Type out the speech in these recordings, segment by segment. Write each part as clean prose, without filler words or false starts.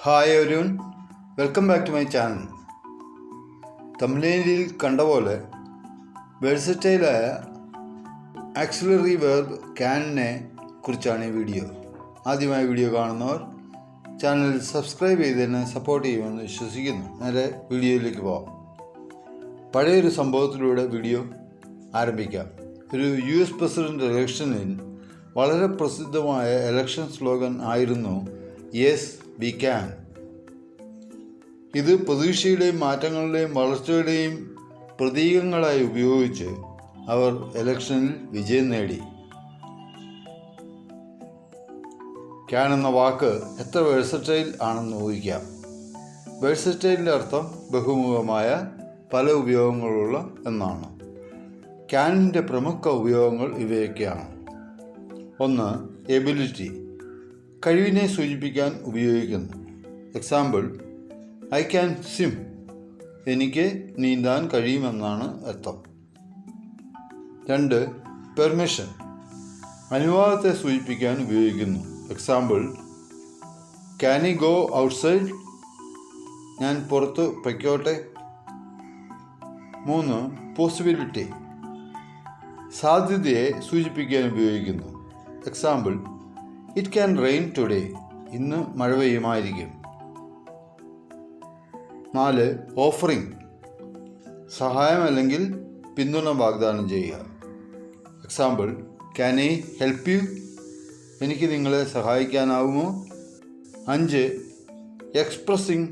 Hi everyone, welcome back to my channel. തംബ്നെയിലിൽ കണ്ട പോലെ വെഴ്സറ്റൈലായ ആക്സിലറി വെർബ് ക്യാനിനെ കുറിച്ചാണ് ഈ വീഡിയോ. ആദ്യമായി വീഡിയോ കാണുന്നവർ ചാനൽ സബ്സ്ക്രൈബ് ചെയ്തതിനെ സപ്പോർട്ട് ചെയ്യുമെന്ന് വിശ്വസിക്കുന്നു. നേരെ വീഡിയോയിലേക്ക് പോകാം. പഴയൊരു സംഭവത്തിലൂടെ വീഡിയോ ആരംഭിക്കാം. ഒരു US പ്രസിഡന്റ് ഇലക്ഷനിൽ വളരെ പ്രസിദ്ധമായ ഇലക്ഷൻ സ്ലോഗൻ ആയിരുന്നു യെസ് വി ക്യാൻ. ഇത് പ്രതീക്ഷയുടെയും മാറ്റങ്ങളുടെയും വളർച്ചയുടെയും പ്രതീകങ്ങളായി ഉപയോഗിച്ച് അവർ ഇലക്ഷനിൽ വിജയം നേടി. ക്യാൻ എന്ന വാക്ക് എത്ര വെഴ്സറ്റൈൽ ആണെന്ന് ഊഹിക്കാം. വെഴ്സറ്റൈലിൻ്റെ അർത്ഥം ബഹുമുഖമായ പല ഉപയോഗങ്ങളുള്ള എന്നാണ്. ക്യാനിൻ്റെ പ്രമുഖ ഉപയോഗങ്ങൾ ഇവയൊക്കെയാണ്. 1. എബിലിറ്റി, കഴിവിനെ സൂചിപ്പിക്കാൻ ഉപയോഗിക്കുന്നു. എക്സാമ്പിൾ, ഐ ക്യാൻ സ്വിം, എനിക്ക് നീന്താൻ കഴിയുമെന്നാണ് അർത്ഥം. 2. പെർമിഷൻ, അനുവാദത്തെ സൂചിപ്പിക്കാൻ ഉപയോഗിക്കുന്നു. Example, can I go outside, ഞാൻ പുറത്ത് പൊയ്ക്കോട്ടെ. 3. പോസിബിലിറ്റി, സാധ്യതയെ സൂചിപ്പിക്കാൻ ഉപയോഗിക്കുന്നു. Example, it can rain today, ഇന്ന് മഴ പെയ്യുമായിരിക്കും. 4. ഓഫറിംഗ്, സഹായം അല്ലെങ്കിൽ പിന്തുണ വാഗ്ദാനം ചെയ്യുക. Example, can I help you, എനിക്ക് നിങ്ങളെ സഹായിക്കാനാവുമോ. 5. എക്സ്പ്രസിംഗ്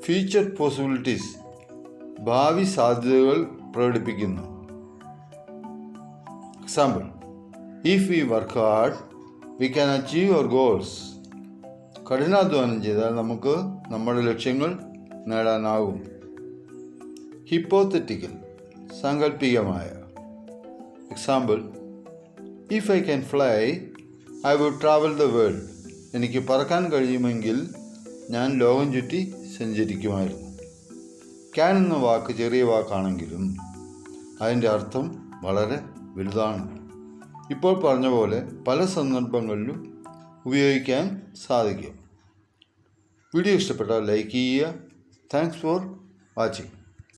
ഫ്യൂച്ചർ പോസിബിലിറ്റീസ്, ഭാവി സാധ്യതകൾ പ്രകടിപ്പിക്കുന്നു. Example, if we work hard we can achieve our goals, കഠിനാധ്വാനം ചെയ്താൽ നമുക്ക് നമ്മുടെ ലക്ഷ്യങ്ങൾ നേടാനാകും. ഹിപ്പോത്തറ്റിക്കൽ, സാങ്കല്പികമായ. Example, if I can fly I would travel the world, എനിക്ക് പറക്കാൻ കഴിയുമെങ്കിൽ ഞാൻ ലോകം ചുറ്റി സഞ്ചരിക്കുമായിരുന്നു. ക്യാൻ എന്ന വാക്ക് ചെറിയ വാക്കാണെങ്കിലും അതിൻ്റെ അർത്ഥം വളരെ വലുതാണ്. ഇപ്പോൾ പറഞ്ഞ പോലെ പല സന്ദർഭങ്ങളിലും ഉപയോഗിക്കാൻ സാധിക്കും. വീഡിയോ ഇഷ്ടപ്പെട്ടാൽ ലൈക്ക് ചെയ്യുക. Thanks for watching.